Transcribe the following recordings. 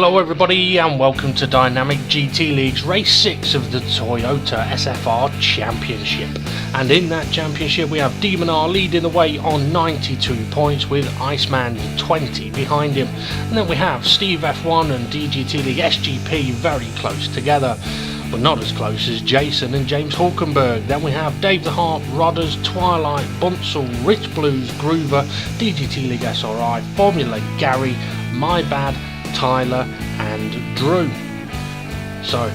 Hello everybody and welcome to Dynamic GT League's Race 6 of the Toyota SFR Championship. And in that championship we have Demon R leading the way on 92 points with Iceman 20 behind him. And then we have Steve F1 and DGT League SGP very close together, but not as close as Jason and James Hulkenberg. Then we have Dave the Harp, Rodders, Twilight, Bunsel, Rich Blues, Groover, DGT League SRI, Formula Gary, My Bad, Tyler and Drew. So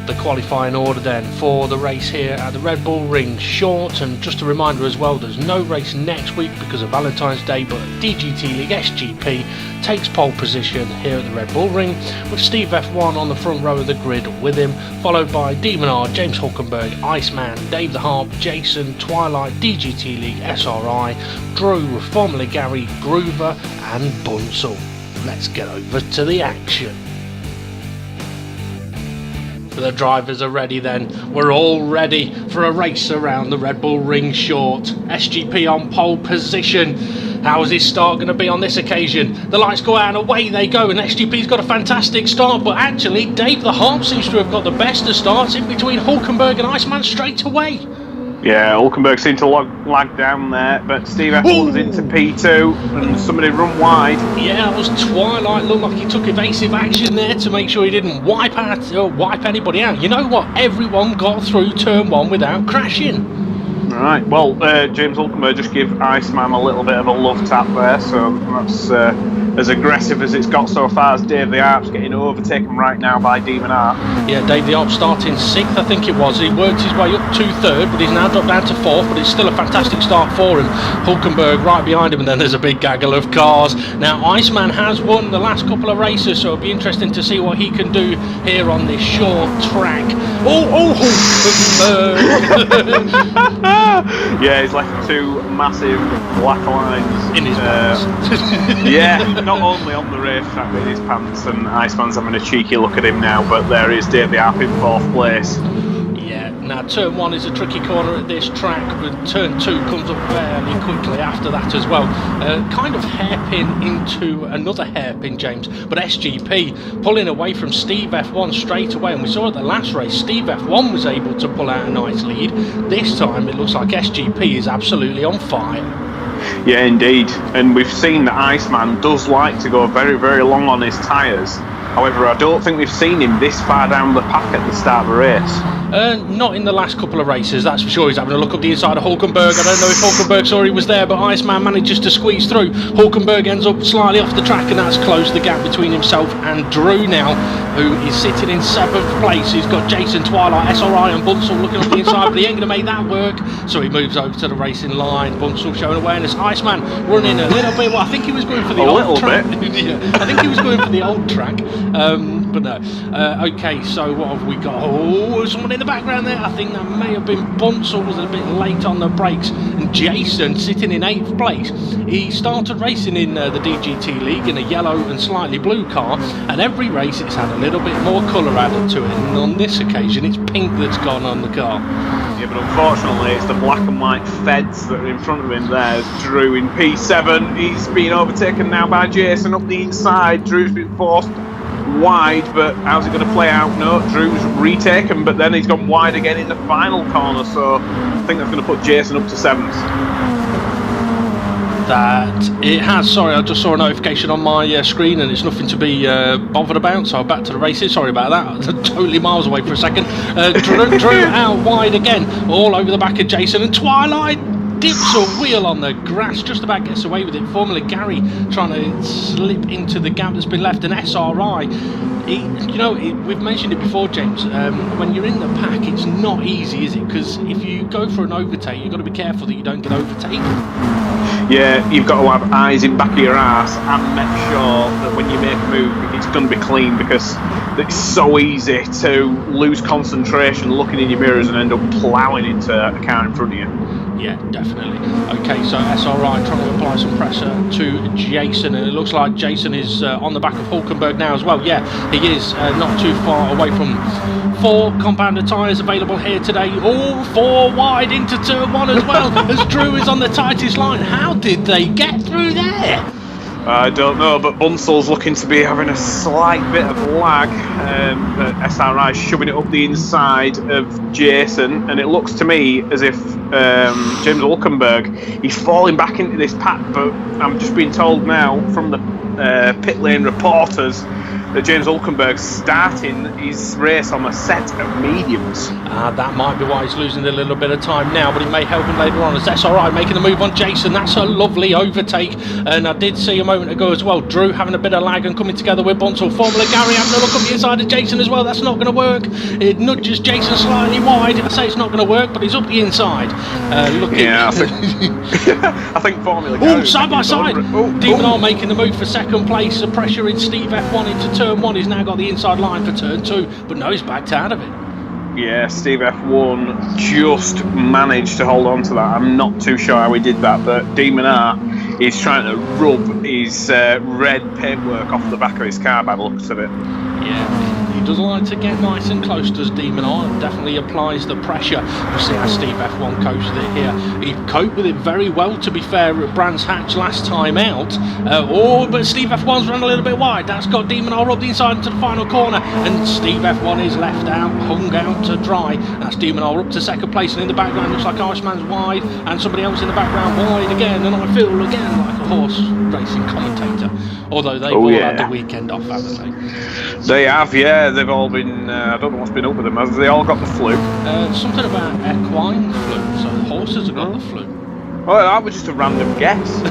the qualifying order then for the race here at the Red Bull Ring, short, and just a reminder as well, there's no race next week because of Valentine's Day, but DGT League SGP takes pole position here at the Red Bull Ring with Steve F1 on the front row of the grid with him, followed by Demon R, James Hulkenberg, Iceman, Dave the Harp, Jason, Twilight, DGT League SRI, Drew, Formula Gary, Groover and Bunsel. Let's get over to the action. The drivers are ready then. We're all ready for a race around the Red Bull Ring short. SGP on pole position. How is his start going to be on this occasion? The lights go out and away they go, and SGP's got a fantastic start, but actually Dave the Harp seems to have got the best of starts in between Hulkenberg and Iceman straight away. Yeah, Hulkenberg seemed to lag down there, but Steve F1's into P2 and somebody run wide. Yeah, that was Twilight. Looked like he took evasive action there to make sure he didn't wipe anybody out. You know what? Everyone got through turn one without crashing. Right, well, James Hulkenberg just gave Iceman a little bit of a love tap there, so that's as aggressive as it's got so far. As Dave the Harp's getting overtaken right now by Demon R. Yeah, Dave the Harp starting 6th, I think it was. He worked his way up to 3rd, but he's now dropped down to 4th, but it's still a fantastic start for him. Hulkenberg right behind him, and then there's a big gaggle of cars. Now, Iceman has won the last couple of races, so it'll be interesting to see what he can do here on this short track. Hulkenberg! Yeah, he's left two massive black lines in his pants. Yeah, not only on the racetrack but in his pants, and Iceman's having a cheeky look at him now, but there is Dave the Harp in 4th place. Yeah, now turn 1 is a tricky corner at this track, but turn 2 comes up fairly quickly after that as well. Kind of hairpin into another hairpin, James, but SGP pulling away from Steve F1 straight away, and we saw at the last race Steve F1 was able to pull out a nice lead. This time it looks like SGP is absolutely on fire. Yeah, indeed, and we've seen that Iceman does like to go very, very long on his tyres. However, I don't think we've seen him this far down the pack at the start of the race. Not in the last couple of races, that's for sure. He's having a look up the inside of Hulkenberg. I don't know if Hulkenberg saw he was there, but Iceman manages to squeeze through. Hulkenberg ends up slightly off the track, and that's closed the gap between himself and Drew now, who is sitting in 7th place. He's got Jason, Twilight, SRI and Bunsel looking up the inside, but he ain't going to make that work, so he moves over to the racing line. Bunsel showing awareness. Iceman running a little bit. Well, I think he was going for the old track. Yeah, I think he was going for the old track, but no. Okay, so what have we got? Oh, someone in the background there. I think that may have been Bunsel, was a bit late on the brakes, and Jason sitting in 8th place. He started racing in the DGT League in a yellow and slightly blue car, and every race it's had a little bit more colour added to it, and on this occasion it's pink that's gone on the car. Yeah, but unfortunately it's the black and white feds that are in front of him. There's Drew in P7. He's been overtaken now by Jason up the inside. Drew's been forced wide, but how's it going to play out? No, Drew's retaken, but then he's gone wide again in the final corner, so I think that's going to put Jason up to 7th. That it has. Sorry, I just saw a notification on my screen and it's nothing to be bothered about, so I'm back to the races. Sorry about that. Totally miles away for a second. Drew out wide again, all over the back of Jason, and Twilight dips a wheel on the grass, just about gets away with it. Formula Gary trying to slip into the gap that's been left, and SRI. We've mentioned it before, James. When you're in the pack, it's not easy, is it? Because if you go for an overtake, you've got to be careful that you don't get overtaken. Yeah, you've got to have eyes in back of your ass and make sure that when you make a move, it's going to be clean, because it's so easy to lose concentration looking in your mirrors and end up ploughing into a car in front of you. Yeah, definitely. Okay, so SRI trying to apply some pressure to Jason, and it looks like Jason is on the back of Hulkenberg now as well. Yeah, he is not too far away from 4 compounder tyres available here today. All 4 wide into turn 1 as well, as Drew is on the tightest line. How did they get through there? I don't know, but Bunsel's looking to be having a slight bit of lag. SRI shoving it up the inside of Jason, and it looks to me as if James Hulkenberg, he's falling back into this pack, but I'm just being told now from the pit lane reporters that James Hulkenberg's starting his race on a set of mediums. That might be why he's losing a little bit of time now, but it may help him later on as SRI making the move on Jason. That's a lovely overtake, and I did see a moment ago as well Drew having a bit of lag and coming together with Bunsell. Formula Gary having a look up the inside of Jason as well. That's not going to work. It nudges Jason slightly wide. I say it's not going to work, but he's up the inside. Yeah, I think Formula Gary. Oh, side by side. Demon R making the move for second place. The pressure in Steve F1 into turn 1. He's now got the inside line for turn 2, but no, he's backed out of it. Yeah, Steve F1 just managed to hold on to that. I'm not too sure how he did that, but Demon R is trying to rub his red paintwork off the back of his car by the looks of it. Yeah, he doesn't like to get nice and close, does Demon R. Definitely applies the pressure. We'll see how Steve F1 copes with it here. He coped with it very well, to be fair, at Brands Hatch last time out. But Steve F1's run a little bit wide. That's got Demon R up the inside into the final corner, and Steve F1 is left out, hung out to dry. That's Demon R up to second place, and in the background looks like Iceman's wide, and somebody else in the background wide again, and I feel again like a horse racing commentator. Although they've all had the weekend off, haven't they? They have, yeah. They've all been, I don't know what's been up with them. Have they all got the flu? Something about equine flu, so horses have got the flu. Well, that was just a random guess.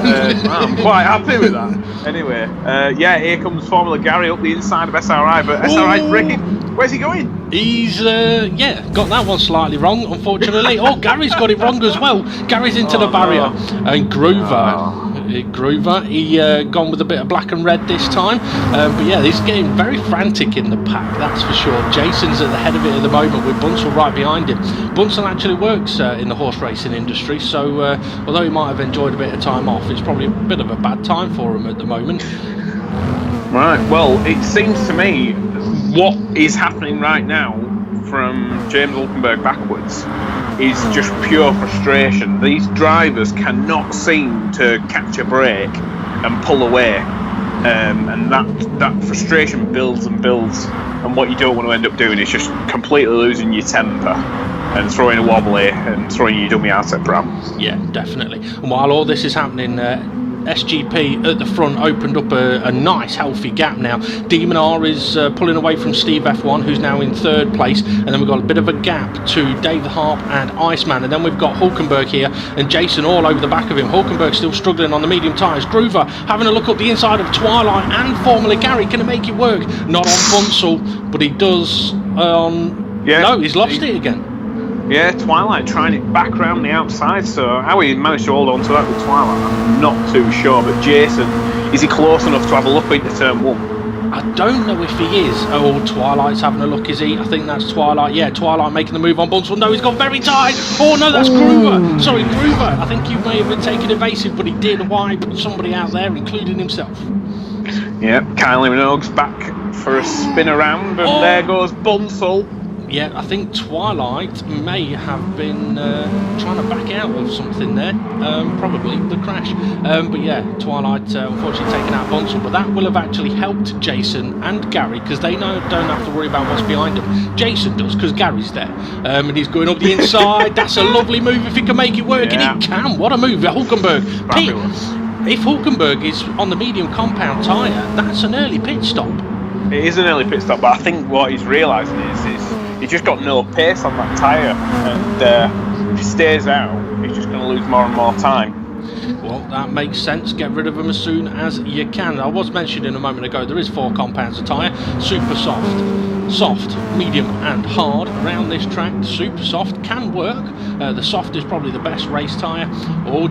I'm quite happy with that. Anyway, here comes Formula Gary up the inside of SRI, but SRI's braking. Where's he going? He's, got that one slightly wrong, unfortunately. Gary's got it wrong as well. Gary's into the barrier. No. And Groover, he gone with a bit of black and red this time. But yeah, he's getting very frantic in the pack, that's for sure. Jason's at the head of it at the moment with Bunsell right behind him. Bunsell actually works in the horse racing industry, so although he might have enjoyed a bit of time off, it's probably a bit of a bad time for him at the moment. Right, well, it seems to me what is happening right now from James Hulkenberg backwards is just pure frustration. These drivers cannot seem to catch a break and pull away, and that frustration builds and builds, and what you don't want to end up doing is just completely losing your temper and throwing a wobbly and throwing your dummy out at Bram. Yeah, definitely. And while all this is happening, SGP at the front opened up a nice healthy gap now. Demon R is pulling away from Steve F1, who's now in third place, and then we've got a bit of a gap to Dave the Harp and Iceman, and then we've got Hulkenberg here and Jason all over the back of him. Hulkenberg still struggling on the medium tyres. Groover having a look up the inside of Twilight and Formula Gary. Can he make it work? Not on Bunsell, but he does on... No, he's lost it again. Yeah, Twilight trying it back round the outside, so how he managed to hold on to that with Twilight, I'm not too sure. But Jason, is he close enough to have a look into turn 1? I don't know if he is. Twilight's having a look, is he? I think that's Twilight. Yeah, Twilight making the move on Bunsell. No, he's got very tight. Oh no, that's Groover. Sorry, Groover. I think you may have been taking evasive, but he did wipe somebody out there, including himself. Yep, Kylie Minogue's back for a spin around, and there goes Bunsell. Yeah, I think Twilight may have been trying to back out of something there, probably the crash. But yeah, Twilight unfortunately taking out Bunsell, but that will have actually helped Jason and Gary, because they don't have to worry about what's behind them. Jason does, because Gary's there, and he's going up the inside. That's a lovely move if he can make it work, and he can. What a move, Hulkenberg. If Hulkenberg is on the medium compound tyre, that's an early pit stop. It is an early pit stop, but I think what he's realising is he's just got no pace on that tyre, and if he stays out, he's just going to lose more and more time. Well, that makes sense. Get rid of them as soon as you can. I was mentioning a moment ago, there is 4 compounds of tyre. Super soft, medium and hard around this track. The super soft can work. The soft is probably the best race tyre.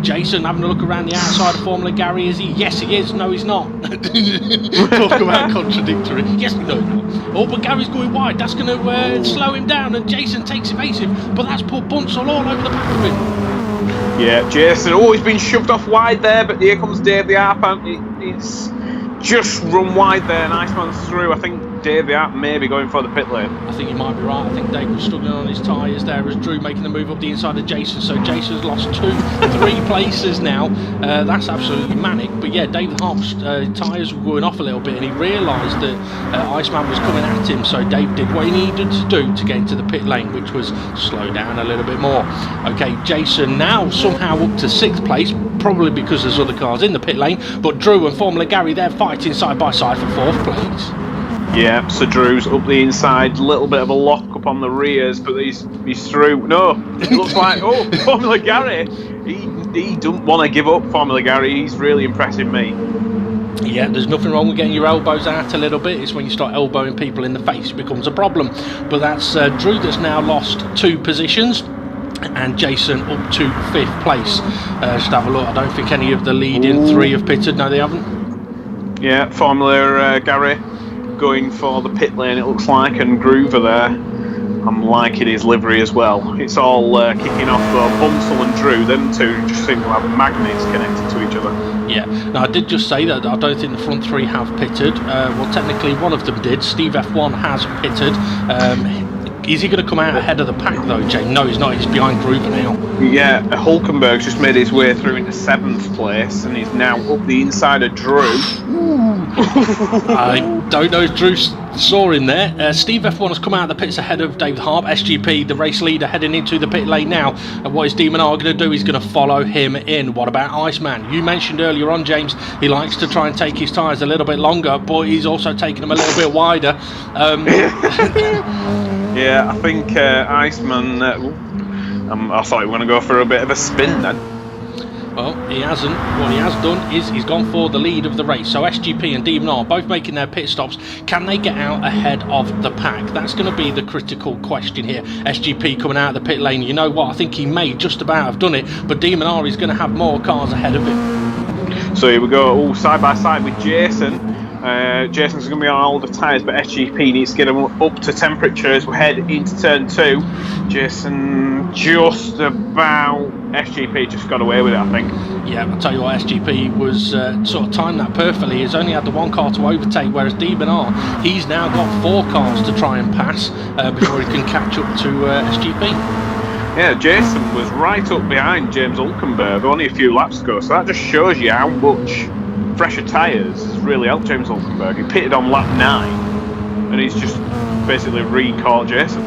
Jason having a look around the outside of Formula Gary. Is he? Yes, he is. No, he's not. Talk about contradictory. Yes, no, no. But Gary's going wide. That's going to slow him down, and Jason takes evasive, but that's put Bunsell all over the back of him. Yeah, Jason always been shoved off wide there, but here comes Dave the Harp, and he's just run wide there, and Iceman's through. I think Dave the Art may be going for the pit lane. I think you might be right. I think Dave was struggling on his tyres there as Drew making the move up the inside of Jason. So Jason's lost 3 places now. That's absolutely manic. But yeah, Dave the Harp's tyres were going off a little bit, and he realised that Iceman was coming at him. So Dave did what he needed to do to get into the pit lane, which was slow down a little bit more. Okay, Jason now somehow up to 6th place, probably because there's other cars in the pit lane. But Drew and Formula Gary, they're fighting side by side for 4th place. Yeah, so Drew's up the inside, little bit of a lock up on the rears, but he's through. No, it looks like, oh, Formula Gary, he doesn't want to give up, Formula Gary, he's really impressing me. Yeah, there's nothing wrong with getting your elbows out a little bit. It's when you start elbowing people in the face it becomes a problem. But that's Drew that's now lost 2 positions. And Jason up to 5th place. Just have a look, I don't think any of the leading 3 have pitted. No, they haven't. Yeah, Formula Gary going for the pit lane, it looks like, and Groover there. I'm liking his livery as well. It's all kicking off though. Bunsell and Drew, them two just seem to have magnets connected to each other. Yeah, now I did just say that I don't think the front 3 have pitted. Well, technically one of them did. Steve F1 has pitted. Is he going to come out ahead of the pack though, James? No, he's not. He's behind Groover now. Yeah, Hulkenberg's just made his way through into 7th place, and he's now up the inside of Drew. I don't know if Drew saw him there. Steve F1 has come out of the pits ahead of Dave Harp. SGP, the race leader, heading into the pit lane now. And what is Demon R going to do? He's going to follow him in. What about Iceman? You mentioned earlier on, James, he likes to try and take his tyres a little bit longer, but he's also taking them a little bit wider. Yeah, I think Iceman. I thought he was going to go for a bit of a spin then. Well, he hasn't. What he has done is he's gone for the lead of the race. So SGP and Demon R both making their pit stops. Can they get out ahead of the pack? That's going to be the critical question here. SGP coming out of the pit lane. You know what? I think he may just about have done it, but Demon R is going to have more cars ahead of him. So here we go, all side by side with Jason. Jason's going to be on older tyres, but SGP needs to get him up to temperature as we head into turn 2. Jason just about... SGP just got away with it, I think. Yeah, I'll tell you what, SGP was sort of timed that perfectly. He's only had the 1 car to overtake, whereas Demon R, he's now got 4 cars to try and pass before he can catch up to SGP. Yeah, Jason was right up behind James Hulkenberg only a few laps ago, so that just shows you how much fresher tyres has really helped James Hulkenberg. He pitted on lap 9 and he's just basically re-caught Jason.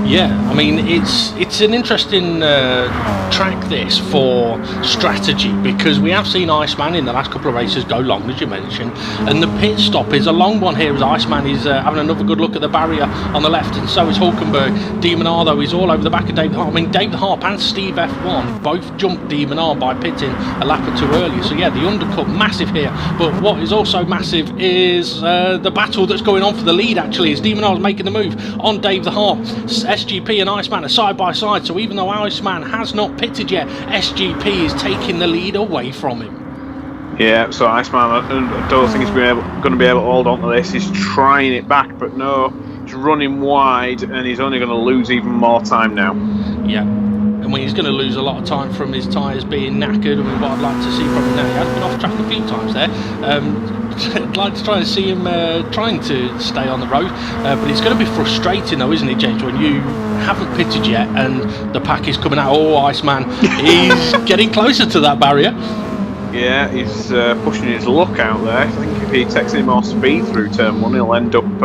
Yeah, I mean, it's an interesting track this for strategy, because we have seen Iceman in the last couple of races go long, as you mentioned, and the pit stop is a long one here as Iceman is having another good look at the barrier on the left, and so is Hulkenberg. Demon R though is all over the back of Dave the Harp. I mean, Dave the Harp and Steve F1 both jumped Demon R by pitting a lap or 2 earlier, so yeah, the undercut massive here. But what is also massive is the battle that's going on for the lead, actually, as Demon R is making the move on Dave the Harp. SGP and Iceman are side by side, so even though Iceman has not pitted yet, SGP is taking the lead away from him. Yeah, so Iceman, I don't think he's going to be able to hold on to this. He's trying it back, but no, he's running wide, and he's only going to lose even more time now. Yeah, and when he's going to lose a lot of time from his tyres being knackered, I mean, what I'd like to see from him now, he has been off track a few times there. I'd like to try and see him trying to stay on the road, but it's going to be frustrating though, isn't it, James, when you haven't pitted yet and the pack is coming out. Oh, Iceman, he's getting closer to that barrier. Yeah, he's pushing his luck out there. I think if he takes any more speed through turn 1, he'll end up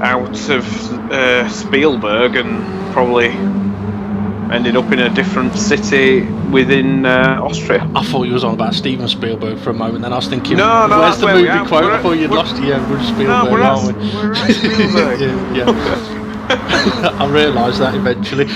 out of Spielberg and probably ended up in a different city within Austria. I thought you was on about Steven Spielberg for a moment, then I was thinking, no, where's the where movie quote? I thought you'd lost it. Yeah, we're Spielberg, aren't we? We're at Spielberg. yeah. I realised that eventually.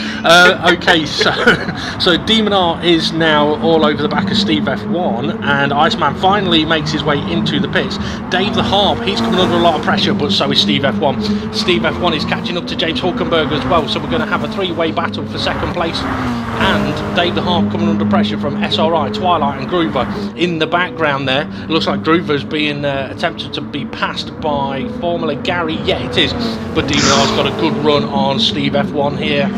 Okay, so Demon R is now all over the back of Steve F1, and Iceman finally makes his way into the pits. Dave the Harp, he's coming under a lot of pressure, but so is Steve F1. Steve F1 is catching up to James Hulkenberg as well, so we're going to have a 3-way battle for 2nd place. And Dave the Harp coming under pressure from SRI, Twilight and Groover in the background there. It looks like Groover's being attempted to be passed by Formula Gary. Yeah, it is. But Demon R's got a good run on Steve F1 here.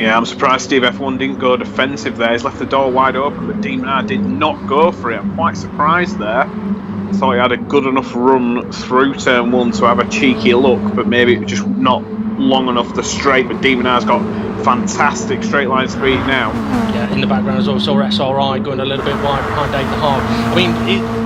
Yeah, I'm surprised Steve F1 didn't go defensive there. He's left the door wide open, but Demon R did not go for it. I'm quite surprised there. thought he had a good enough run through turn 1 to have a cheeky look, but maybe it was just not long enough to straight. But Demon R's got fantastic straight line speed now. Yeah, in the background as well, saw SRI going a little bit wide behind Dave the Hart. I mean,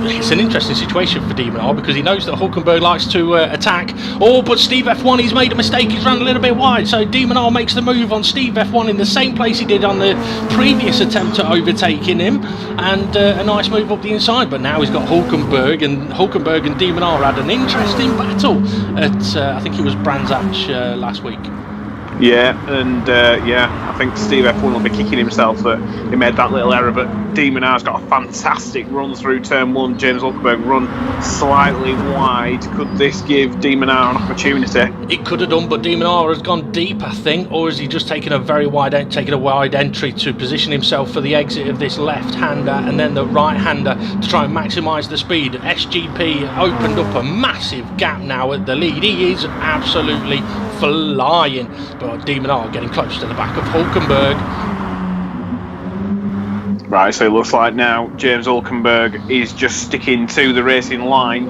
it's an interesting situation for Demon R because he knows that Hulkenberg likes to attack. Oh, but Steve F1, he's made a mistake, he's run a little bit wide, so Demon R makes the move on Steve F1 in the same place he did on the previous attempt at overtaking him, and a nice move up the inside. But now he's got Hulkenberg and Demon R had an interesting battle at, I think it was Brands Hatch last week. Yeah, and I think Steve F1 will be kicking himself that he made that little error, but Demon R's got a fantastic run through turn 1. James Hulkenberg run slightly wide. Could this give Demon R an opportunity? It could have done, but Demon R has gone deep, I think, or has he just taken a wide entry to position himself for the exit of this left-hander and then the right-hander to try and maximise the speed. SGP opened up a massive gap now at the lead. He is absolutely flying, but Demon R getting close to the back of Hulkenberg. Right, so it looks like now James Hulkenberg is just sticking to the racing line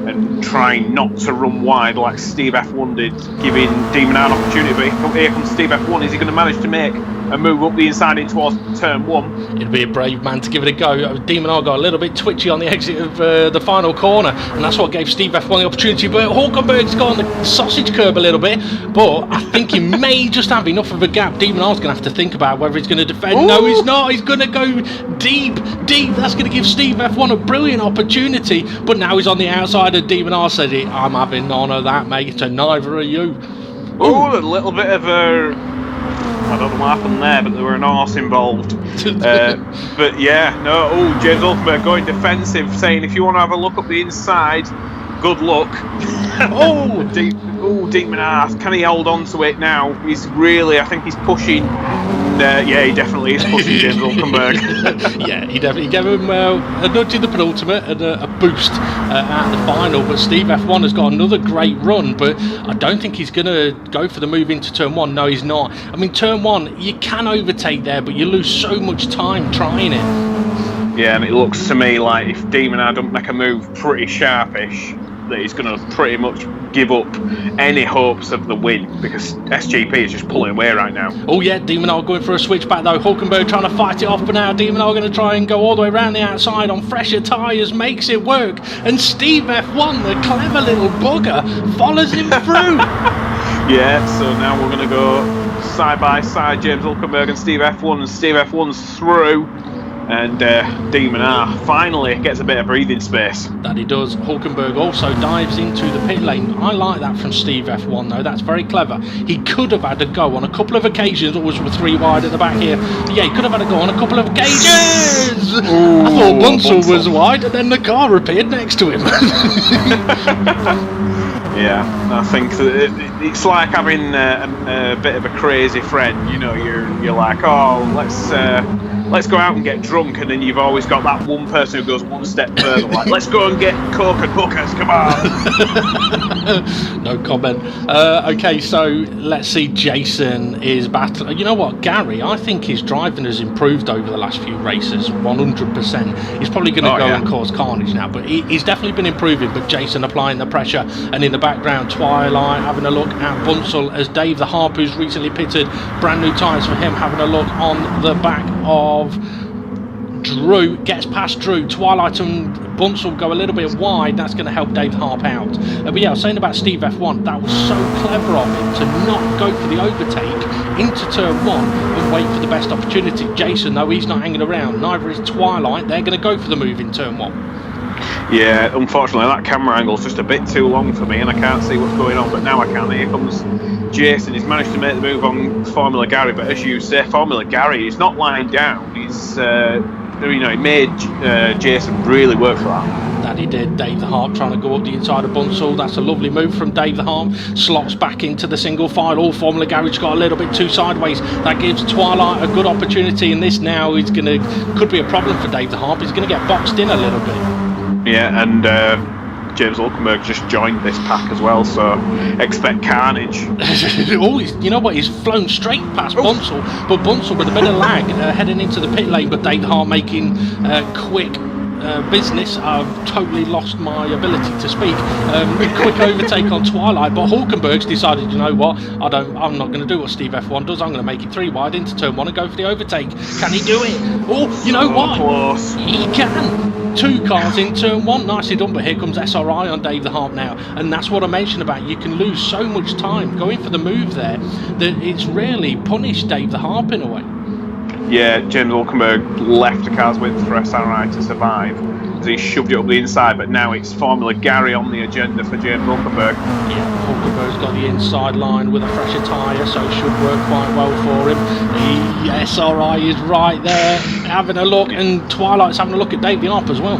and trying not to run wide like Steve F1 did, giving Demon R an opportunity. But here comes Steve F1. Is he going to manage to make a move up the inside in towards turn 1? It'd be a brave man to give it a go. Demon R got a little bit twitchy on the exit of the final corner, and that's what gave Steve F1 the opportunity. But Hulkenberg's got on the sausage curb a little bit, but I think he may just have enough of a gap. Demon R's going to have to think about whether he's going to defend. Ooh. No, he's not. He's going to go deep. That's going to give Steve F1 a brilliant opportunity, but now he's on the outside, and Demon R said, I'm having none of that, mate, and neither are you. Oh, a little bit of a... I don't know what happened there, but there were an horse involved. But yeah, no. Oh, James Hulkenberg going defensive, saying if you want to have a look up the inside, good luck. Demon R, can he hold on to it now? He's really, I think he's pushing. Yeah, he definitely is pushing James Hulkenberg. Yeah, he definitely gave him a nudge in the penultimate and a boost at the final. But Steve F1 has got another great run, but I don't think he's going to go for the move into turn 1. No, he's not. I mean, turn 1, you can overtake there, but you lose so much time trying it. Yeah, and it looks to me like if Demon R don't make a move pretty sharpish, that he's going to pretty much give up any hopes of the win, because SGP is just pulling away right now. Oh yeah, Demon R going for a switchback though. Hulkenberg trying to fight it off, but now Demon R going to try and go all the way around the outside on fresher tyres, makes it work, and Steve F1, the clever little bugger, follows him through. Yeah, so now we're going to go side by side, James Hulkenberg and Steve F1, and Steve F1's through. And Demon R finally gets a bit of breathing space. That he does. Hulkenberg also dives into the pit lane. I like that from Steve F1 though, that's very clever. He could have had a go on a couple of occasions, always with 3 wide at the back here. Yeah, he could have had a go on a couple of occasions! Ooh, I thought Bunsell was wide and then the car appeared next to him. Yeah, I think it's like having a bit of a crazy friend. You know, you're like, oh, let's go out and get drunk, and then you've always got that one person who goes one step further, like, let's go and get coke and hookers, come on. No comment. Okay, so let's see. Jason is battling. You know what, Gary, I think his driving has improved over the last few races, 100%. He's probably going to go and cause carnage now, but he's definitely been improving. But Jason applying the pressure, and in the background, Twilight having a look at Bunsell as Dave the Harp, who's recently pitted, brand new tyres for him, having a look on the back of Drew, gets past Drew. Twilight and Bunsell go a little bit wide. That's going to help Dave Harp out. But yeah, I was saying about Steve F1, that was so clever of him to not go for the overtake into turn 1 and wait for the best opportunity. Jason, though, he's not hanging around. Neither is Twilight. They're going to go for the move in turn 1. Yeah, unfortunately that camera angle's just a bit too long for me and I can't see what's going on, but now I can. Here comes Jason. He's managed to make the move on Formula Gary, but as you say, Formula Gary is not lying down. He's he made Jason really work for that. That he did. Dave the Harp trying to go up the inside of Bunsell. That's a lovely move from Dave the Harp. Slots back into the single file. All Formula Garage got a little bit too sideways. That gives Twilight a good opportunity, and this now is could be a problem for Dave the Harp. He's going to get boxed in a little bit. Yeah, and James Hulkenberg just joined this pack as well, so expect carnage. You know what? He's flown straight past Bunsell, but Bunsell with a bit of lag heading into the pit lane. But Dave Hart making quick business, I've totally lost my ability to speak. Quick overtake on Twilight, but Hulkenberg's decided, you know what, I'm not going to do what Steve F1 does. I'm going to make it 3 wide into turn 1 and go for the overtake. Can he do it? Oh, you know what? Close. He can. 2 cars in turn 1, nicely done, but here comes SRI on Dave the Harp now, and that's what I mentioned about you can lose so much time going for the move there that it's really punished Dave the Harp in a way. Yeah, James Hulkenberg left the car's width for SRI to survive. So he shoved it up the inside, but now it's Formula Gary on the agenda for James Hulkenberg. Yeah, Hulkenberg's got the inside line with a fresher tyre, so it should work quite well for him. The SRI is right there, having a look, and Twilight's having a look at Dave the Harp as well.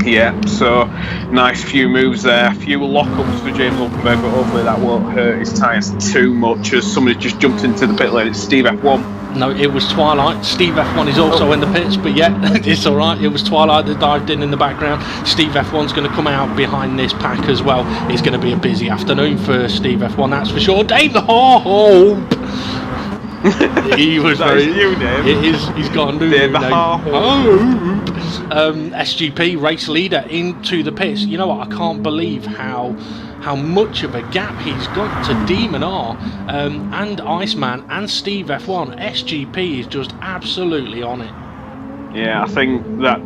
Yeah, so nice few moves there, few lockups for James Hulkenberg, but hopefully that won't hurt his tyres too much as somebody just jumped into the pit lane. It's Steve F1. No, it was Twilight. Steve F1 is also in the pits, but yeah, it's alright. It was Twilight that dived in the background. Steve F1's going to come out behind this pack as well. It's going to be a busy afternoon for Steve F1, that's for sure. Dave the Harp! He was very... you, Dave. It is, he's got a new Dave the name. Harp. SGP, race leader, into the pits. You know what, I can't believe how much of a gap he's got to Demon R and Iceman and Steve F1. SGP is just absolutely on it. Yeah, I think that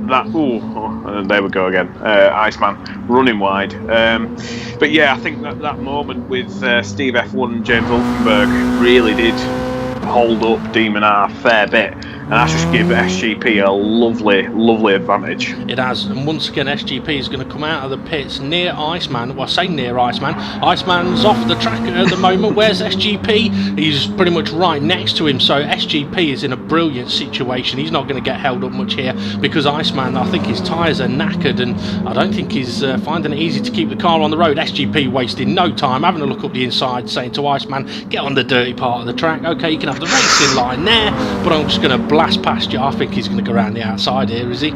there we go again. Iceman running wide. But yeah, I think that moment with Steve F1 and James Hulkenberg really did hold up Demon R a fair bit, and that's just give SGP a lovely advantage. It has, and once again SGP is going to come out of the pits near Iceman. Well, I say near Iceman. Iceman's off the track at the moment. Where's SGP? He's pretty much right next to him, so SGP is in a brilliant situation. He's not going to get held up much here because Iceman, I think his tyres are knackered, and I don't think he's finding it easy to keep the car on the road. SGP wasting no time, having a look up the inside, saying to Iceman, get on the dirty part of the track. Okay, you can have the racing line there, but I'm just going to blast past you. I think he's going to go around the outside here, is he?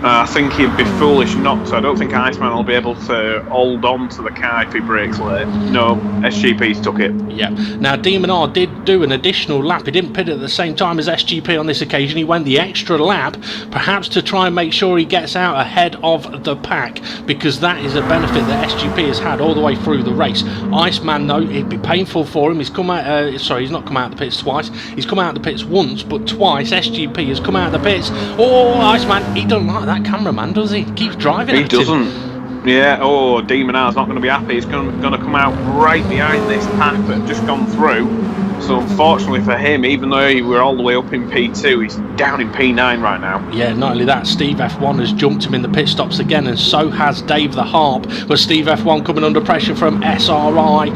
I think he'd be foolish not to. I don't think Iceman will be able to hold on to the car if he breaks late. No, SGP's took it. Yeah. Now, Demon R did do an additional lap. He didn't pit at the same time as SGP on this occasion. He went the extra lap, perhaps to try and make sure he gets out ahead of the pack, because that is a benefit that SGP has had all the way through the race. Iceman, though, it'd be painful for him. He's come out, he's not come out of the pits twice. He's come out of the pits once, but twice SGP has come out of the pits. Oh, Iceman, he doesn't like that cameraman, does he? Keeps driving He at doesn't. him. Yeah, Demon R's not going to be happy. He's going to come out right behind this pack that have just gone through. So unfortunately for him, even though he were all the way up in P2, he's down in P9 right now. Yeah, not only that, Steve F1 has jumped him in the pit stops again, and so has Dave the Harp. But Steve F1 coming under pressure from SRI.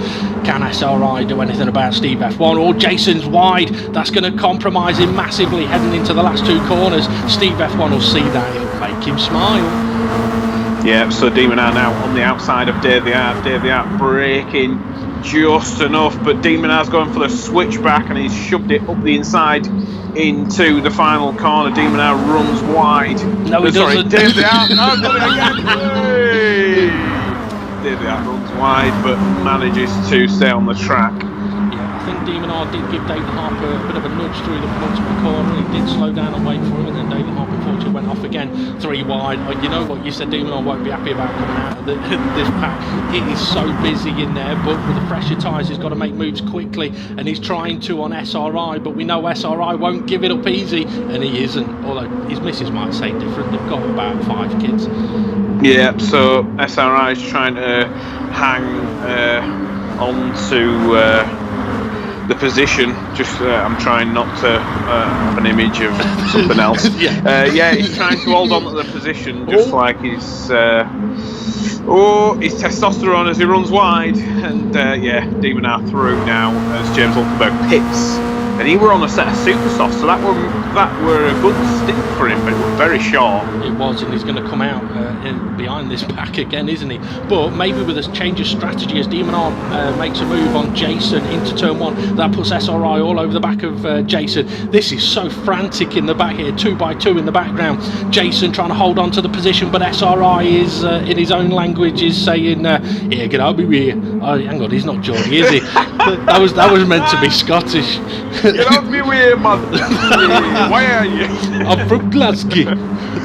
Can SRI do anything about Steve F1? Or Jason's wide. That's going to compromise him massively heading into the last 2 corners. Steve F1 will see that. It'll make him smile. Yeah, so Demon R now on the outside of Dave the Harp. Dave the Harp braking just enough, but Demon R's going for the switchback and he's shoved it up the inside into the final corner. Demon R runs wide. No, he doesn't. Dave the Harp. No, got it again. Hey! Dave the Harp runs wide, but manages to stay on the track. I think Demon R did give Dave the Harp a bit of a nudge through the penultimate corner. He did slow down and wait for him, and then Dave the Harp unfortunately went off again, 3 wide. You know what, you said Demon R won't be happy about coming out of this pack. It is so busy in there, but with the fresher tyres he's got to make moves quickly, and he's trying to on SRI, but we know SRI won't give it up easy, and he isn't, although his missus might say different. They've got about 5 kids. Yeah, so SRI is trying to hang on to the position. Just I'm trying not to have an image of something else. Yeah, he's trying to hold on to the position, just like his testosterone as he runs wide. And yeah, Demon R through now as James Hulkenberg pits. And he were on a set of super softs, so that were a good stint for him, but it was very short. It was, and he's going to come out behind this pack again, isn't he? But maybe with a change of strategy as Demon R makes a move on Jason into turn 1, that puts SRI all over the back of Jason. This is so frantic in the back here, 2x2 in the background. Jason trying to hold on to the position, but SRI is, in his own language, is saying, here, get out of here. Oh, hang on, he's not Geordie, is he? that was meant to be Scottish. Get out of my way, man! Why are you? I'm from Glasgow.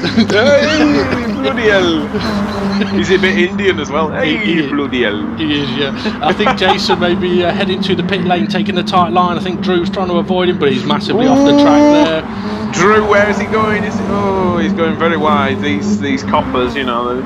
Hey, bloody hell! He's a bit Indian as well. Hey, bloody hell! He is, yeah. I think Jason may be heading to the pit lane, taking the tight line. I think Drew's trying to avoid him, but he's massively off the track there. Drew, where is he going? He's going very wide. These coppers, you know,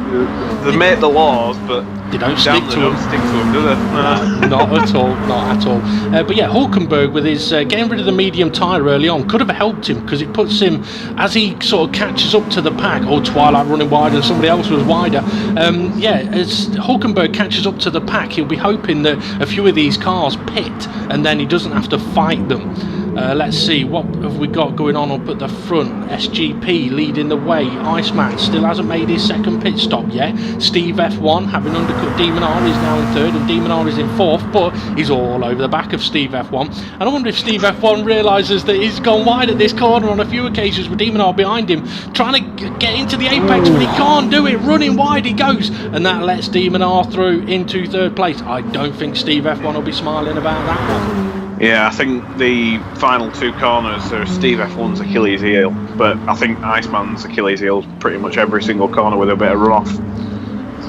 they make the laws, but they don't stick to them, do they? Not at all, not at all. But yeah, Hulkenberg with his getting rid of the medium tyre early on could have helped him, because it puts him, as he sort of catches up to the pack. Twilight running wide and somebody else was wider. As Hulkenberg catches up to the pack, he'll be hoping that a few of these cars pit, and then he doesn't have to fight them. Let's see, what have we got going on up at the front? SGP leading the way. Iceman still hasn't made his second pit stop yet. Steve F1 having undercut Demon R is now in third, and Demon R is in fourth, but he's all over the back of Steve F1. And I wonder if Steve F1 realises that he's gone wide at this corner on a few occasions with Demon R behind him, trying to get into the apex, but he can't do it. Running wide he goes, and that lets Demon R through into third place. I don't think Steve F1 will be smiling about that one. Yeah, I think the final two corners are Steve F1's Achilles heel, but I think Iceman's Achilles heel is pretty much every single corner with a bit of runoff.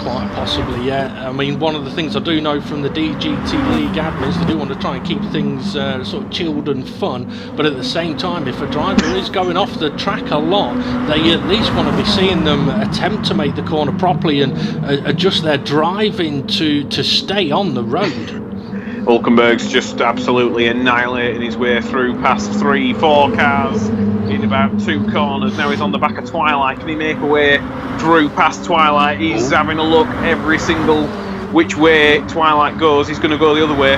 Quite possibly, yeah. I mean, one of the things I do know from the DGT League admins, they do want to try and keep things sort of chilled and fun, but at the same time, if a driver is going off the track a lot, they at least want to be seeing them attempt to make the corner properly and adjust their driving to stay on the road. Hulkenberg's just absolutely annihilating his way through past 3-4 cars in about 2 corners. Now he's on the back of Twilight. Can he make a way through past Twilight? He's having a look every single which way Twilight goes. He's going to go the other way.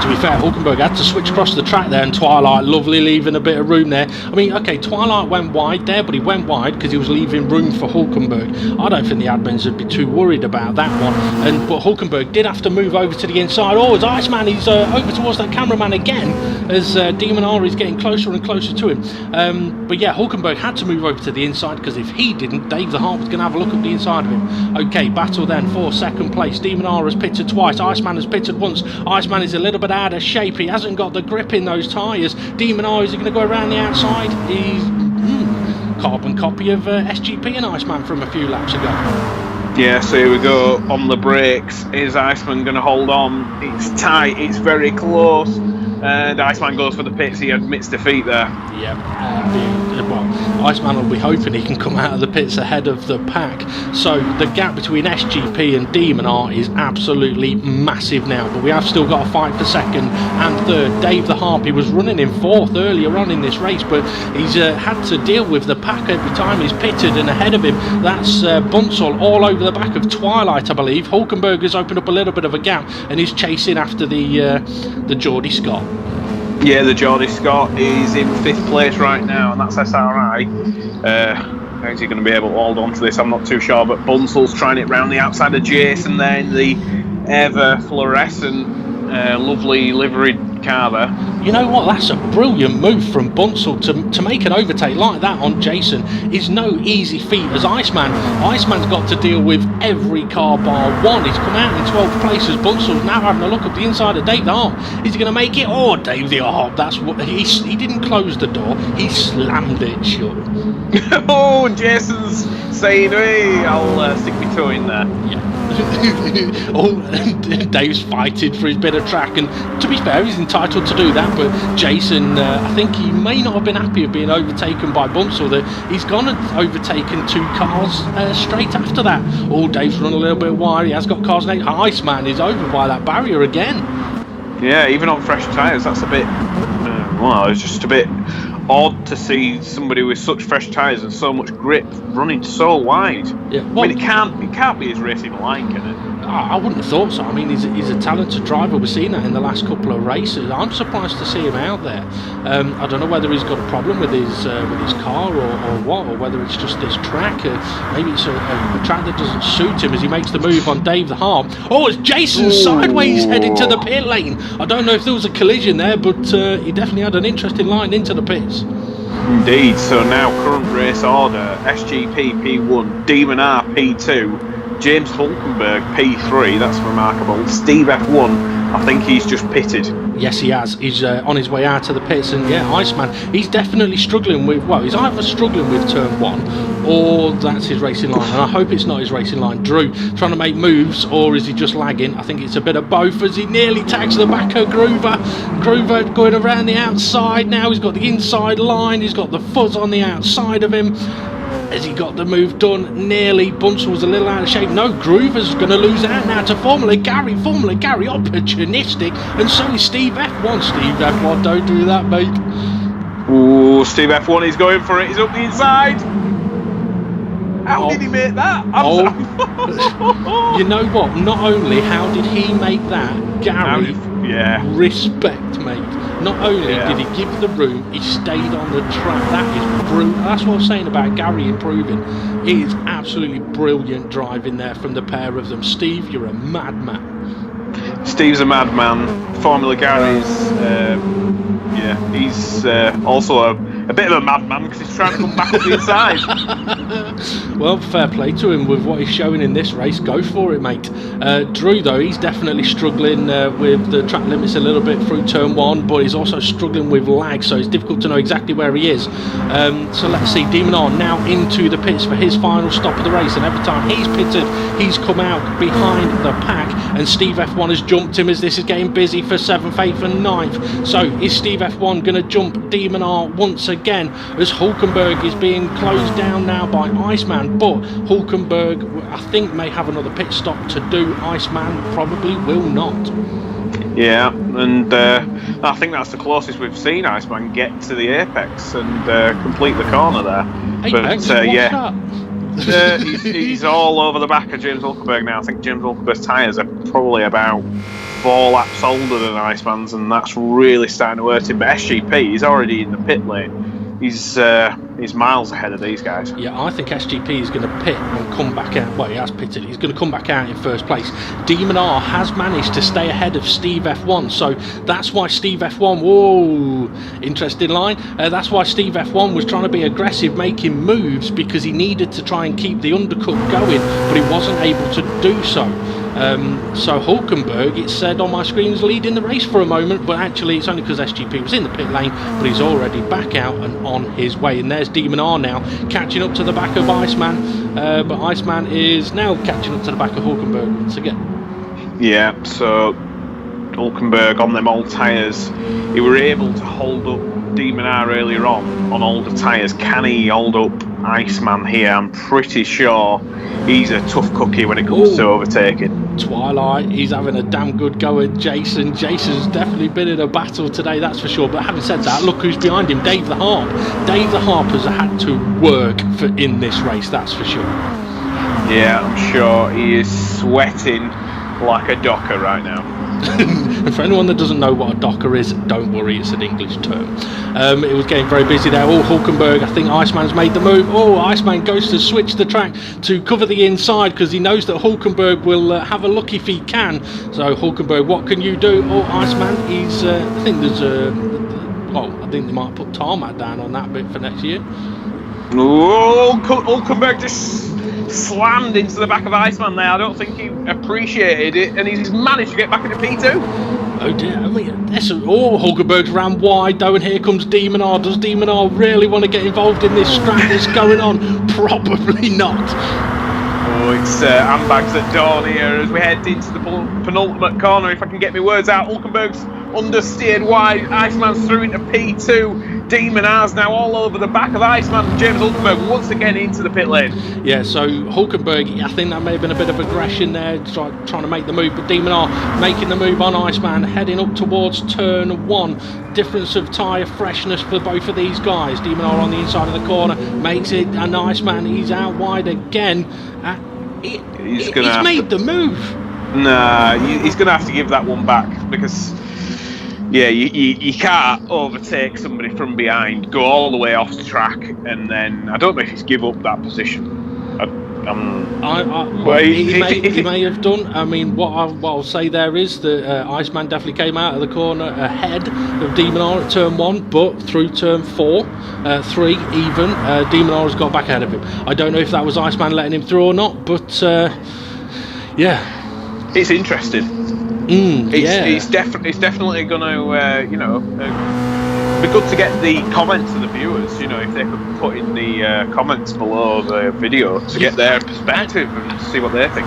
To be fair, Hulkenberg had to switch across the track there, and Twilight lovely leaving a bit of room there. I mean, okay, Twilight went wide there, but he went wide because he was leaving room for Hulkenberg. I don't think the admins would be too worried about that one. But Hulkenberg did have to move over to the inside. It's Iceman, he's over towards that cameraman again as Demon R is getting closer and closer to him. But yeah, Hulkenberg had to move over to the inside, because if he didn't, Dave the Heart was going to have a look at the inside of him. Okay, battle then for second place. Demon R has pitted twice, Iceman has pitted once. Iceman is a little bit out of shape, he hasn't got the grip in those tyres. Demon R, is he going to go around the outside? He's carbon copy of SGP and Iceman from a few laps ago. Yeah, so here we go on the brakes. Is Iceman going to hold on? It's tight, it's very close, and Iceman goes for the pits. He admits defeat there. Yeah, Iceman will be hoping he can come out of the pits ahead of the pack. So the gap between SGP and Demon R is absolutely massive now, but we have still got a fight for second and third. Dave the Harpy was running in fourth earlier on in this race, but he's had to deal with the pack every time he's pitted, and ahead of him that's Bunsell all over the back of Twilight, I believe. Hulkenberg has opened up a little bit of a gap and is chasing after the Geordie Scott. Yeah, the Geordie Scott is in 5th place right now, and that's SRI. How is he going to be able to hold on to this? I'm not too sure, but Bunsell's trying it round the outside of Jason there in the ever fluorescent, lovely liveried car there. You know what, that's a brilliant move from Bunsell to make an overtake like that on Jason is no easy feat as Iceman's got to deal with every car bar one. He's come out in 12th place as Bunsell's now having a look up the inside of Dave the Harp. Is he going to make it? Dave the Harp, that's what he didn't close the door, he slammed it shut. Jason's saying, hey, I'll stick my toe in there. Yeah. Dave's fighting for his bit of track, and to be fair, he's entitled to do that, but Jason, I think he may not have been happy of being overtaken by Bunsell, that he's gone and overtaken 2 cars straight after that. Dave's run a little bit wide, he has got cars next. Iceman is over by that barrier again. Yeah, even on fresh tyres, that's a bit, it's just a bit odd to see somebody with such fresh tyres and so much grip running so wide. Yeah, well, I mean, it can't be his racing line, can it? I wouldn't have thought so. I mean, he's a talented driver. We've seen that in the last couple of races. I'm surprised to see him out there. I don't know whether he's got a problem with his car or what, or whether it's just this track. Maybe it's a track that doesn't suit him as he makes the move on Dave the Harp. It's Jason sideways heading to the pit lane. I don't know if there was a collision there, but he definitely had an interesting line into the pits. Indeed. So now current race order: SGP P1, Demon R P2, James Hulkenberg P3, that's remarkable, Steve F1 I think he's just pitted. Yes, he has. He's on his way out of the pits, and yeah, Iceman, he's definitely struggling with, well, he's either struggling with turn 1 or that's his racing line, and I hope it's not his racing line. Drew trying to make moves, or is he just lagging? I think it's a bit of both, as he nearly tags the back of Groover. Groover going around the outside now. He's got the inside line, he's got the fuzz on the outside of him. Has he got the move done? Nearly. Bunsen was a little out of shape. No, Groover's going to lose out now to Formula Gary. Formula Gary, opportunistic. And so is Steve F1. Steve F1, don't do that, mate. Ooh, Steve F1 is going for it. He's up the inside. How did he make that? You know what? Not only how did he make that, Gary, respect, mate. Not only did he give the room, he stayed on the track. That is brilliant. That's what I was saying about Gary improving. It is absolutely brilliant driving there from the pair of them. Steve, you're a madman. Steve's a madman. Formula Gary's, he's also a bit of a madman because he's trying to come back up the inside. Well, fair play to him with what he's showing in this race. Go for it, mate. Drew, though, he's definitely struggling with the track limits a little bit through turn 1, but he's also struggling with lag, so it's difficult to know exactly where he is. So let's see, Demon R now into the pits for his final stop of the race, and every time he's pitted, he's come out behind the pack, and Steve F1 has jumped him as this is getting busy for 7th, 8th and 9th. So is Steve F1 going to jump Demon R once again, as Hulkenberg is being closed down now by Iceman? But Hulkenberg, I think, may have another pit stop to do. Iceman probably will not. Yeah, and I think that's the closest we've seen Iceman get to the apex and complete the corner there. Apex? But he's all over the back of James Hulkenberg now. I think James Hulkenberg's tyres are probably about 4 laps older than Iceman's, and that's really starting to hurt him. But SGP, he's already in the pit lane. He's miles ahead of these guys. Yeah, I think SGP is going to pit and come back out. Well, he has pitted. He's going to come back out in first place. Demon R has managed to stay ahead of Steve F1, so that's why Steve F1. Whoa, interesting line. That's why Steve F1 was trying to be aggressive, making moves, because he needed to try and keep the undercut going, but he wasn't able to do so. So Hulkenberg, it said on my screen, is leading the race for a moment, but actually it's only because SGP was in the pit lane, but he's already back out and on his way. And there's Demon R now catching up to the back of Iceman, but Iceman is now catching up to the back of Hulkenberg once again. Yeah, so Hulkenberg on them old tyres, he were able to hold up Demon R earlier on older tyres. Can he hold up Iceman here? I'm pretty sure he's a tough cookie when it comes to overtaking. Twilight, he's having a damn good go at Jason. Jason's definitely been in a battle today, that's for sure. But having said that, look who's behind him, Dave the Harp. Dave the Harp has had to work in this race, that's for sure. Yeah, I'm sure he is sweating like a docker right now. And for anyone that doesn't know what a docker is, don't worry, it's an English term. It was getting very busy there. Hulkenberg, I think Iceman's made the move. Iceman goes to switch the track to cover the inside because he knows that Hulkenberg will have a look if he can. So Hulkenberg, what can you do? Iceman, he's I think there's I think they might put tarmac down on that bit for next year. Hulkenberg just slammed into the back of Iceman there. I don't think he appreciated it, and he's managed to get back into P2. Oh dear, I mean, Hulkenberg's ran wide though, and here comes Demon R. Does Demon R really want to get involved in this scrap that's going on? Probably not. It's handbags at dawn here as we head into the penultimate corner. If I can get my words out, Hulkenberg's understeered wide, Iceman's through into P2. Demon R's now all over the back of Iceman, and James Hulkenberg once again into the pit lane. Yeah, so Hulkenberg, I think that may have been a bit of aggression there, trying to make the move, but Demon R making the move on Iceman, heading up towards turn 1. Difference of tyre freshness for both of these guys. Demon R on the inside of the corner makes it, and Iceman, he's out wide again. He's made the move. Nah, he's going to have to give that one back, because you can't overtake somebody from behind, go all the way off the track, and then I don't know if he's give up that position. He may have done. I mean, what I'll say there is that Iceman definitely came out of the corner ahead of Demon R at turn 1, but through turn 4, 3 even, Demon R has got back ahead of him. I don't know if that was Iceman letting him through or not, but yeah. It's interesting. It's definitely going to, be good to get the comments of the viewers, if they could put in the comments below the video to get their perspective and see what they think.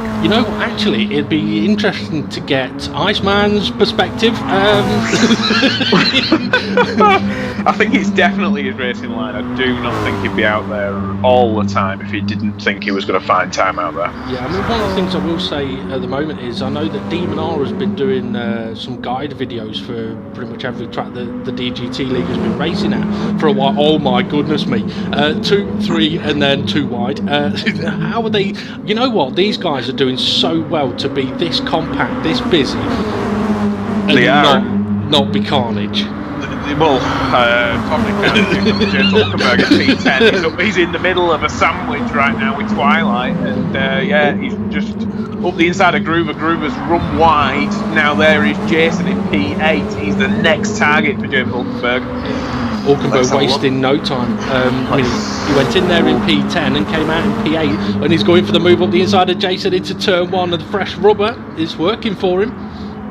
Actually, it'd be interesting to get Iceman's perspective. I think it's definitely his racing line. I do not think he'd be out there all the time if he didn't think he was going to find time out there. Yeah, one of the things I will say at the moment is I know that Demon R has been doing some guide videos for pretty much every track that the DGT League has been racing at for a while. Oh my goodness me. 2, 3 and then 2 wide. How are they? You know what? These guys are doing so well to be this compact, this busy, and not be carnage. Well, probably James Hulkenberg at P10. He's in the middle of a sandwich right now with Twilight, and he's just up the inside of Groover. Groover's run wide. Now there is Jason in P8. He's the next target for James Hulkenberg. Hulkenberg wasting no time. He went in there in P10 and came out in P8, and he's going for the move up the inside of Jason into turn 1, and the fresh rubber is working for him.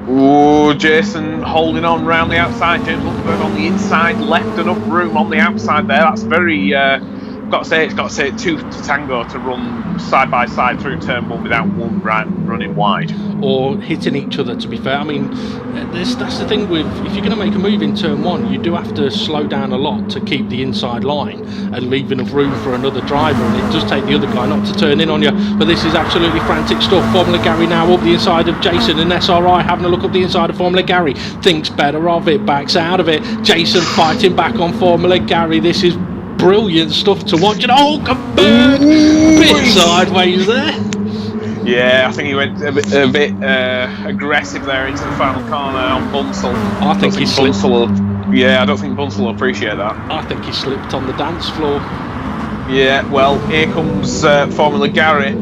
Oh, Jason holding on round the outside. James Hulkenberg on the inside, left enough room on the outside there. That's very, it's got to say 2 to tango to run side by side through turn 1 without one running wide. Or hitting each other, to be fair. That's the thing with, if you're going to make a move in turn 1, you do have to slow down a lot to keep the inside line and leave enough room for another driver, and it does take the other guy not to turn in on you. But this is absolutely frantic stuff. Formula Gary now up the inside of Jason, and SRI having a look up the inside of Formula Gary. Thinks better of it, backs out of it. Jason fighting back on Formula Gary. This is brilliant stuff to watch. And Hulkenberg bit sideways there. Yeah, I think he went a bit aggressive there into the final corner on Bunsell. I think he slipped. I don't think Bunsell will appreciate that. I think he slipped on the dance floor. Yeah, well, here comes Formula Gary.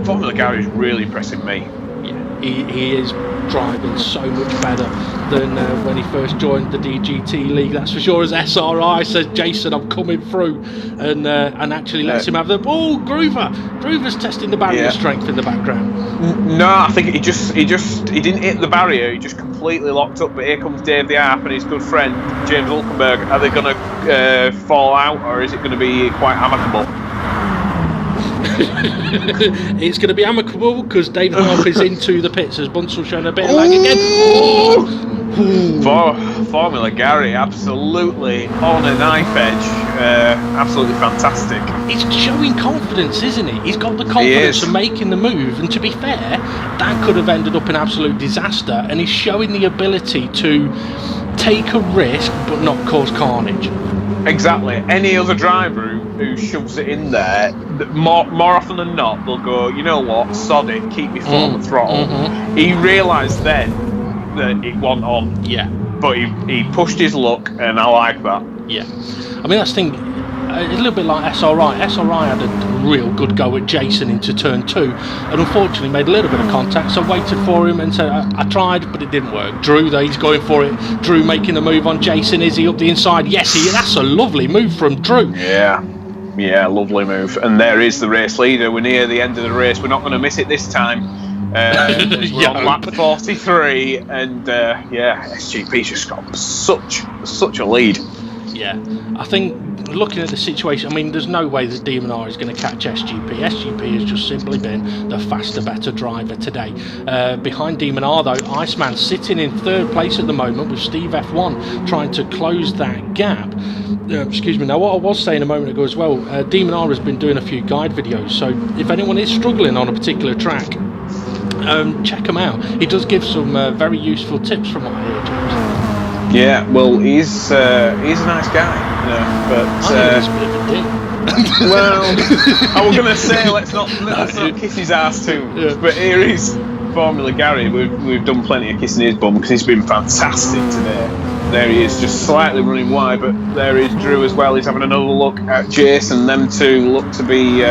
Formula Gary is really impressing me. Yeah, he is driving so much better than when he first joined the DGT League, that's for sure. As SRI says, Jason, I'm coming through, and actually lets him have the ball. Groover's testing the barrier strength in the background. No, I think he didn't hit the barrier, he just completely locked up. But here comes Dave the Harp and his good friend James Hulkenberg. Are they going to fall out, or is it going to be quite amicable? It's going to be amicable because David Harp is into the pits as Bunsell showing a bit of lag again. Formula Gary absolutely on a knife edge, absolutely fantastic. He's showing confidence, isn't he? He's got the confidence of making the move, and to be fair, that could have ended up in absolute disaster, and he's showing the ability to take a risk but not cause carnage. Exactly. Any other driver who shoves it in there, more often than not, they'll go, you know what, sod it, keep me foot on the throttle. He realised then that it wasn't on. Yeah. But he pushed his luck, and I like that. Yeah. That's the thing, a little bit like SRI. SRI had a real good go at Jason into turn 2, and unfortunately made a little bit of contact, so I waited for him and said, I tried, but it didn't work. Drew, though, he's going for it. Drew making the move on Jason. Is he up the inside? Yes, that's a lovely move from Drew. Yeah, lovely move. And there is the race leader. We're near the end of the race. We're not going to miss it this time. We're on lap 43, and SGP's just got such a lead. Yeah, I think looking at the situation, there's no way that Demon R is going to catch SGP. SGP has just simply been the faster, better driver today. Behind Demon R, though, Iceman sitting in 3rd place at the moment with Steve F1 trying to close that gap. Excuse me. Now, what I was saying a moment ago as well, Demon R has been doing a few guide videos, so if anyone is struggling on a particular track, check him out. He does give some very useful tips from what I hear, James. Yeah, well, he's a nice guy, but I think he's a bit of a dick. Well, I was going to say let's not kiss his ass too much, but here is Formula Gary. We've done plenty of kissing his bum because he's been fantastic today. There he is, just slightly running wide, but there is Drew as well. He's having another look at Jason. Them two look to be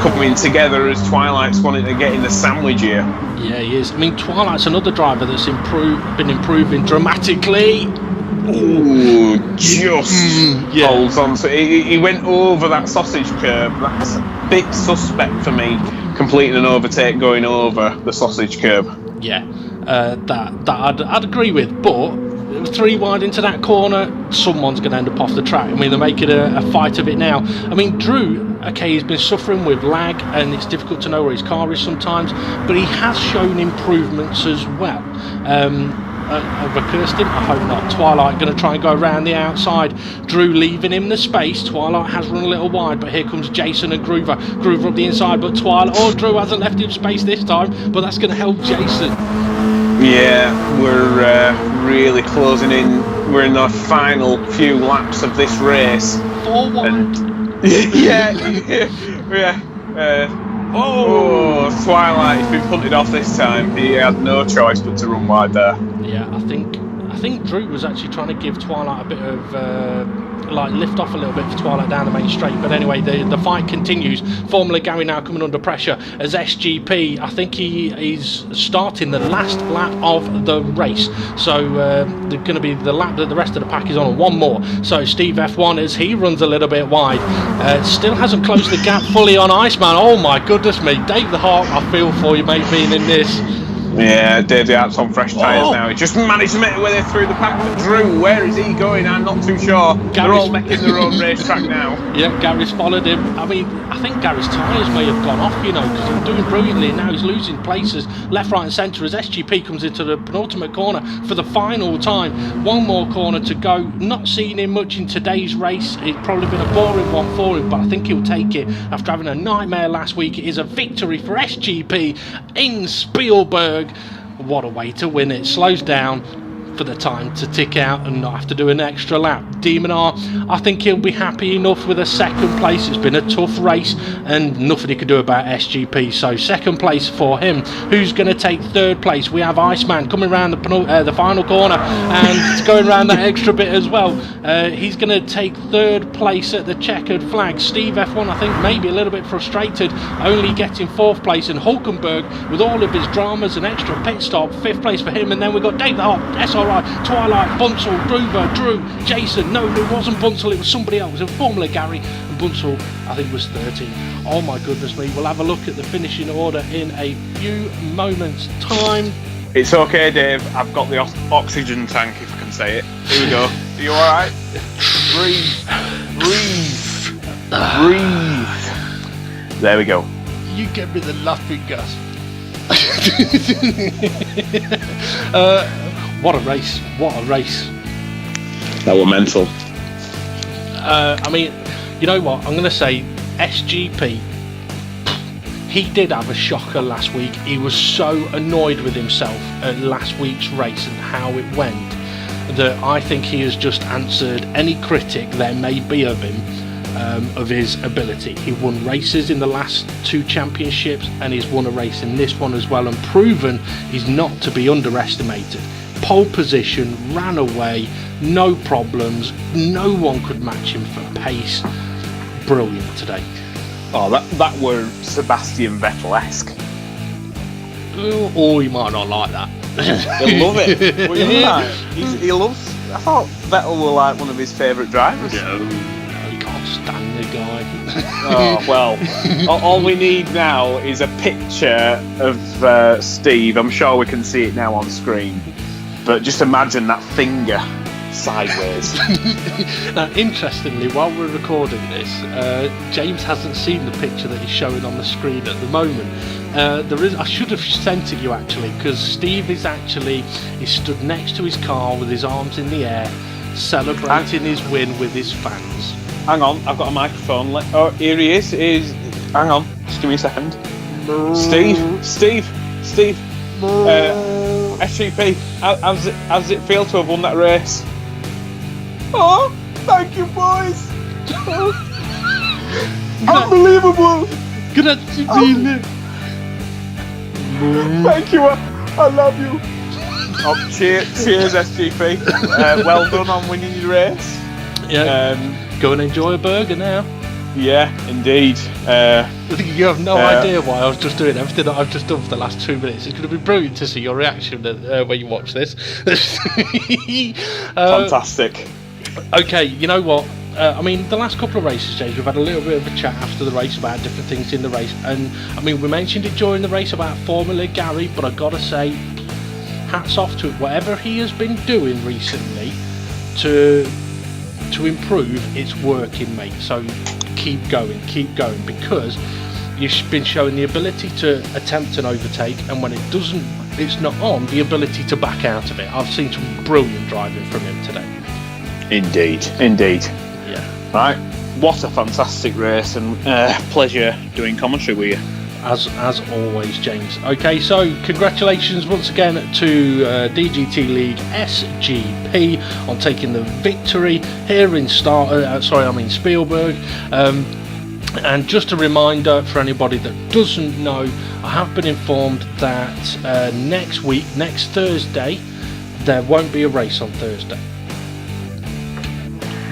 coming together as Twilight's wanting to get in the sandwich here. Yeah, he is. Twilight's another driver that's been improving dramatically. Ooh, holds on. So he went over that sausage curb. That's a bit suspect for me, completing an overtake going over the sausage curb. Yeah, that I'd agree with, but 3 wide into that corner, someone's going to end up off the track. I mean, they're making a fight of it now. I mean, Drew, okay, he's been suffering with lag, and it's difficult to know where his car is sometimes, but he has shown improvements as well. Have I cursed him? I hope not. Twilight going to try and go around the outside. Drew leaving him the space. Twilight has run a little wide, but here comes Jason and Groover. Groover up the inside, but Twilight... Oh, Drew hasn't left him space this time, but that's going to help Jason. Yeah, we're really closing in. We're in the final few laps of this race. 4 wide. And yeah. Twilight, he's been punted off this time. He had no choice but to run wide there. Yeah, I think Drew was actually trying to give Twilight a bit of lift off a little bit for Twilight down the main straight. But anyway, the fight continues. Formula Gary now coming under pressure as SGP. I think he's starting the last lap of the race. So they're going to be the lap that the rest of the pack is on, one more. So Steve F1, as he runs a little bit wide, still hasn't closed the gap fully on Iceman. Oh my goodness me, Dave the Hawk, I feel for you, mate, being in this. Yeah, Dave the Hart's on fresh tyres now. He just managed to make his way through the pack. But Drew, where is he going? I'm not too sure. They're all making their own racetrack now. Yeah, Gary's followed him. I mean, I think Gary's tyres may have gone off, you know, because he's doing brilliantly, and now he's losing places left, right and centre as SGP comes into the penultimate corner for the final time. One more corner to go. Not seeing him much in today's race. It's probably been a boring one for him, but I think he'll take it after having a nightmare last week. It is a victory for SGP in Spielberg. What a way to win it. Slows down for the time to tick out and not have to do an extra lap. Demon R, I think he'll be happy enough with a second place. It's been a tough race and nothing he could do about SGP, so second place for him. Who's going to take third place? We have Iceman coming around the final corner and going around that extra bit as well. He's going to take third place at the checkered flag. Steve F1, I think, maybe a little bit frustrated, only getting fourth place, and Hulkenberg, with all of his dramas and extra pit stop, fifth place for him. And then we've got Dave the Hawk, SRI, Twilight, Bunsell, Groover, Drew, Jason. No, it wasn't Bunsell, it was somebody else. It was Formula Gary, and Bunsell, I think, was 13. Oh my goodness me. We'll have a look at the finishing order in a few moments' time. It's okay, Dave. I've got the oxygen tank, if I can say it. Here we go. Are you alright? Breathe. There we go. You give me the laughing gas. What a race. What a race. That were mental. I mean, you know what? I'm going to say SGP. He did have a shocker last week. He was so annoyed with himself at last week's race and how it went that I think he has just answered any critic there may be of him, of his ability. He won races in the last 2 championships and he's won a race in this one as well, and proven he's not to be underestimated. Pole position, ran away, no problems, no one could match him for pace. Brilliant today. Oh, that were Sebastian Vettel-esque. Oh, he might not like that. He'll love it. What do you like? He loves. I thought Vettel were like one of his favourite drivers. No, he can't stand the guy. Oh well. All we need now is a picture of Steve. I'm sure we can see it now on screen. But just imagine that finger sideways. Now, interestingly, while we're recording this, James hasn't seen the picture that he's showing on the screen at the moment. I should have sent it you actually, because Steve is he's stood next to his car with his arms in the air, celebrating his win with his fans. Hang on, I've got a microphone. Oh, here he is. Hang on, just give me a second. Steve. SGP, how does it feel to have won that race? Oh, thank you, boys. Unbelievable. Grazie mille. Thank you, I love you. Oh, cheers, SGP. Well done on winning your race. Yeah. Go and enjoy a burger now. Yeah, indeed. You have no idea why I was just doing everything that I've just done for the last 2 minutes. It's going to be brilliant to see your reaction when you watch this. Fantastic. Okay, you know what? I mean, the last couple of races, James, we've had a little bit of a chat after the race about different things in the race, and I mean, we mentioned it during the race about Formula Gary, but I gotta say, hats off to it. Whatever he has been doing recently to improve, it's working, mate. So keep going, because you've been showing the ability to attempt an overtake, and when it doesn't, it's not on, the ability to back out of it. I've seen some brilliant driving from him today. Indeed. Yeah. Right. What a fantastic race, and pleasure doing commentary with you. As always, James. Okay, so congratulations once again to DGT League SGP on taking the victory here in Spielberg. And just a reminder for anybody that doesn't know, I have been informed that next Thursday, there won't be a race on Thursday.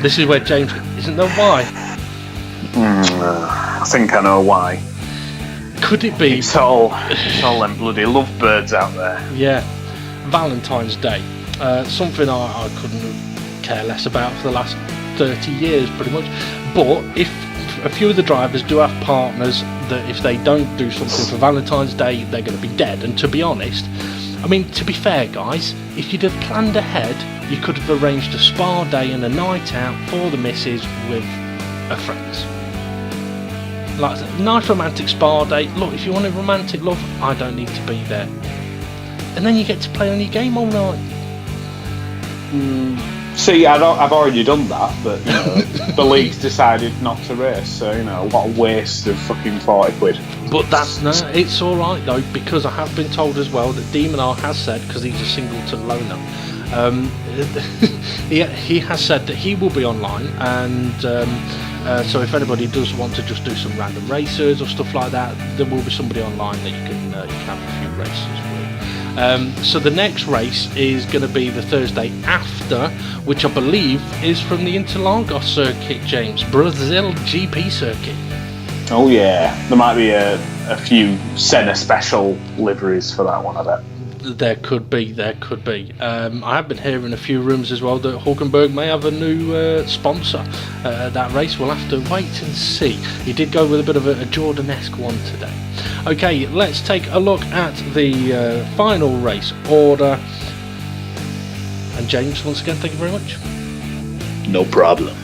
This is where James, isn't there why? I think I know why. Could it be? It's all them bloody lovebirds out there. Yeah, Valentine's Day. Something I couldn't care less about for the last 30 years, pretty much. But if a few of the drivers do have partners that if they don't do something for Valentine's Day, they're going to be dead. And to be honest, I mean, to be fair, guys, if you'd have planned ahead, you could have arranged a spa day and a night out for the missus with her friends. Like a nice romantic spa day. Look, if you want a romantic love, I don't need to be there. And then you get to play on your game all night. See, I've already done that, but you know, the league's decided not to race, so you know, what a waste of fucking 40 quid. But it's alright though, because I have been told as well that Demon R has said, because he's a singleton loner, he has said that he will be online, and so if anybody does want to just do some random races or stuff like that, there will be somebody online that you can have a few races with. So the next race is going to be the Thursday after, which I believe is from the Interlagos circuit, James, Brazil GP circuit. Oh yeah, there might be a few Senna special liveries for that one, I bet. There could be. I have been hearing a few rumours as well that Hulkenberg may have a new sponsor at that race. We'll have to wait and see. He did go with a bit of a Jordan-esque one today. Okay, let's take a look at the final race order. And James, once again, thank you very much. No problem.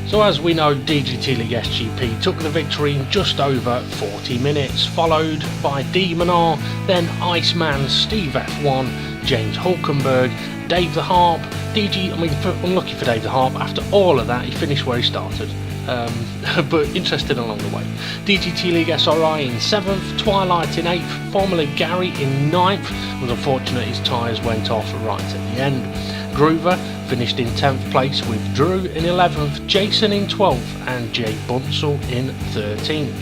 So as we know, DGT League SGP took the victory in just over 40 minutes, followed by Demon R, then Iceman, Steve F1, James Hulkenberg, Dave the Harp, unlucky for Dave the Harp, after all of that he finished where he started. But interesting along the way. DGT League SRI in 7th, Twilight in 8th, Formula Gary in 9th, was unfortunate his tyres went off right at the end. Groover finished in 10th place with Drew in 11th, Jason in 12th and Jay Bunsell in 13th.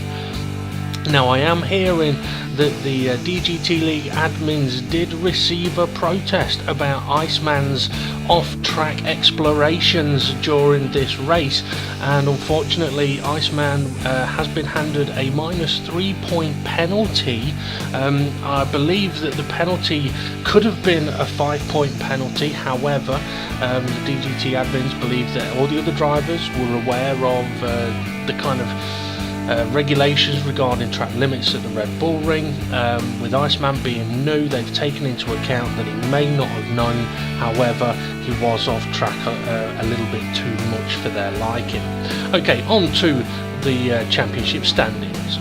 Now I am hearing that the DGT League admins did receive a protest about Iceman's off-track explorations during this race, and unfortunately Iceman has been handed a -3 point penalty. I believe that the penalty could have been a 5 point penalty, however the DGT admins believe that all the other drivers were aware of the kind of regulations regarding track limits at the Red Bull ring. With Iceman being new, they've taken into account that he may not have known, however he was off track a little bit too much for their liking. Okay, on to the championship standings.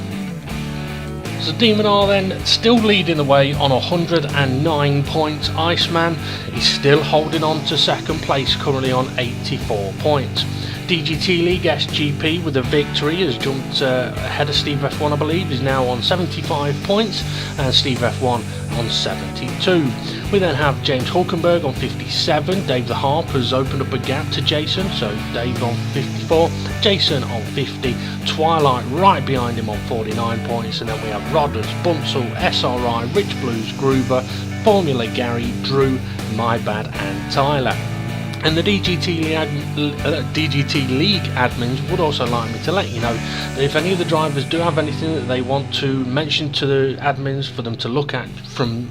So Demon R then still leading the way on 109 points. Iceman is still holding on to second place, currently on 84 points. DGT League SGP with a victory has jumped ahead of Steve F1, I believe, is now on 75 points, and Steve F1 on 72. We then have James Hulkenberg on 57, Dave the Harp has opened up a gap to Jason, so Dave on 54, Jason on 50, Twilight right behind him on 49 points, and then we have Rodders, Bunsell, SRI, Rich Blues, Groover, Formula Gary, Drew, My Bad and Tyler. And the DGT League admins would also like me to let you know that if any of the drivers do have anything that they want to mention to the admins for them to look at from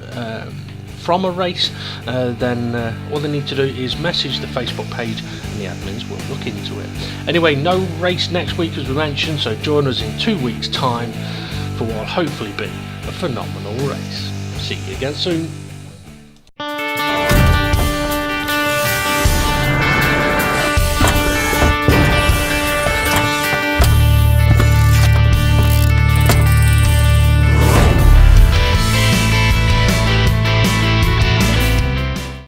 from a race, then all they need to do is message the Facebook page and the admins will look into it. Anyway, no race next week as we mentioned, so join us in 2 weeks time for what will hopefully be a phenomenal race. See you again soon.